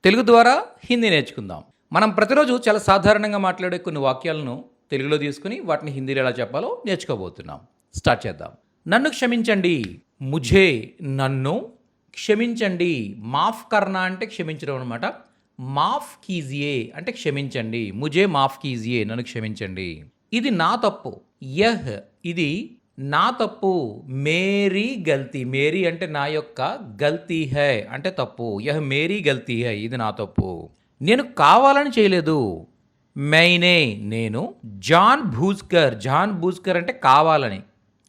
తెలుగు ద్వారా హిందీ నేర్చుకుందాం. మనం ప్రతిరోజు చాలా సాధారణంగా మాట్లాడే కొన్ని వాక్యాలను తెలుగులో తీసుకుని వాటిని హిందీలో ఎలా చెప్పాలో నేర్చుకోబోతున్నాం. స్టార్ట్ చేద్దాం. నన్ను క్షమించండి. ముఝే నన్ను క్షమించండి. మాఫ్ కర్నా అంటే క్షమించడం అనమాట. మాఫ్ కీజియే అంటే క్షమించండి. ముఝే మాఫ్ కీజియే నన్ను క్షమించండి. ఇది నా తప్పు. యహ్ ఇది నా తప్పు. మేరీ గల్తీ. మేరీ అంటే నా యొక్క, గల్తీ హై అంటే తప్పు. యహ్ మేరీ గల్తీ హై ఇది నా తప్పు. నేను కావాలని చేయలేదు. మైనే నేను. జాన్ భూస్కర్. జాన్ భూస్కర్ అంటే కావాలని,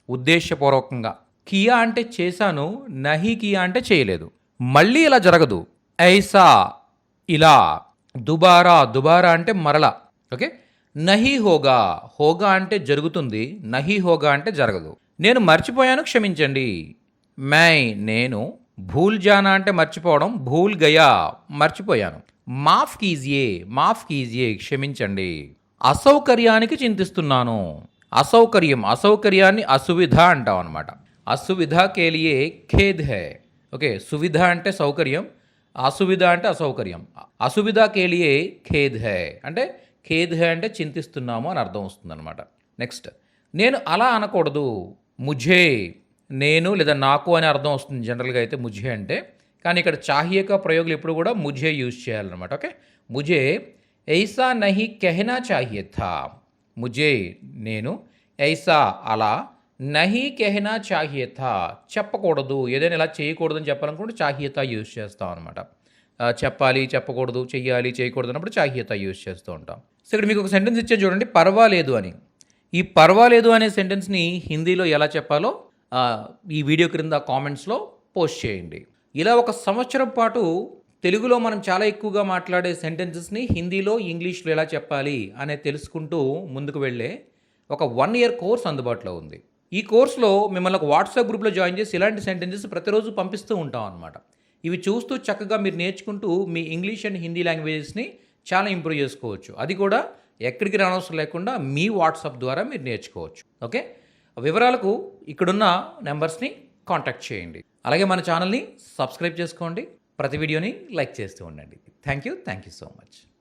ఉద్దేశపూర్వకంగా. కియా అంటే చేశాను. నహి కియా అంటే చేయలేదు. మళ్ళీ ఇలా జరగదు. ఐసా ఇలా. దుబారా. దుబారా అంటే మరలా. ఓకే. నహి హోగా. హోగా అంటే జరుగుతుంది. నహి హోగా అంటే జరగదు. నేను మర్చిపోయాను క్షమించండి. మై నేను. భూల్ జానా అంటే మర్చిపోవడం. భూల్ గయా మర్చిపోయాను. మాఫ్ కీజియే. మాఫ్ కీజియే క్షమించండి. అసౌకర్యానికి చింతిస్తున్నాను. అసౌకర్యం. అసౌకర్యాన్ని అసువిధ అంటాం అనమాట. అసువిధ కేలియే ఖేద్ హై. ఓకే. సువిధ అంటే సౌకర్యం, అసువిధ అంటే అసౌకర్యం. అసువిధ కేలియే ఖేద్ హై అంటే ఖేద్ హై అంటే చింతిస్తున్నాము అని అర్థం వస్తుందన్నమాట. నెక్స్ట్, నేను అలా అనకూడదు. ముఝే నేను లేదా నాకు అని అర్థం వస్తుంది జనరల్గా అయితే ముఝే అంటే. కానీ ఇక్కడ చాహియేక ప్రయోగాలు ఎప్పుడు కూడా ముఝే యూజ్ చేయాలన్నమాట. ఓకే. ముఝే ఐసా నహి కెహనా చాహియే థా. ముఝే నేను, ఐసా అలా, నహి కెహనా చాహియే థా చెప్పకూడదు. ఏదైనా ఇలా చేయకూడదు అని చెప్పాలనుకుంటే చాహియేతా యూజ్ చేస్తాం అనమాట. చెప్పాలి, చెప్పకూడదు, చెయ్యాలి, చేయకూడదు అన్నప్పుడు చాహియేతా యూజ్ చేస్తూ ఉంటాం. సో ఇక్కడ మీకు ఒక సెంటెన్స్ ఇచ్చే చూడండి, పర్వాలేదు అని. ఈ పర్వాలేదు అనే సెంటెన్స్ని హిందీలో ఎలా చెప్పాలో ఈ వీడియో క్రింద కామెంట్స్లో పోస్ట్ చేయండి. ఇలా ఒక సంవత్సరం పాటు తెలుగులో మనం చాలా ఎక్కువగా మాట్లాడే సెంటెన్సెస్ని హిందీలో, ఇంగ్లీష్లో ఎలా చెప్పాలి అనేది తెలుసుకుంటూ ముందుకు వెళ్ళే ఒక 1 year కోర్స్ అందుబాటులో ఉంది. ఈ కోర్సులో మిమ్మల్ని ఒక వాట్సాప్ గ్రూప్లో జాయిన్ చేసి ఇలాంటి సెంటెన్సెస్ ప్రతిరోజు పంపిస్తూ ఉంటాం అనమాట. ఇవి చూస్తూ చక్కగా మీరు నేర్చుకుంటూ మీ ఇంగ్లీష్ అండ్ హిందీ లాంగ్వేజెస్ని చాలా ఇంప్రూవ్ చేసుకోవచ్చు. అది కూడా ఎక్కడికి రానవసరం లేకుండా మీ వాట్సాప్ ద్వారా మీరు నేర్చుకోవచ్చు. ఓకే. వివరాలకు ఇక్కడున్న నెంబర్స్ని కాంటాక్ట్ చేయండి. అలాగే మన ఛానల్ని సబ్స్క్రైబ్ చేసుకోండి. ప్రతి వీడియోని లైక్ చేస్తూ ఉండండి. Thank you so much.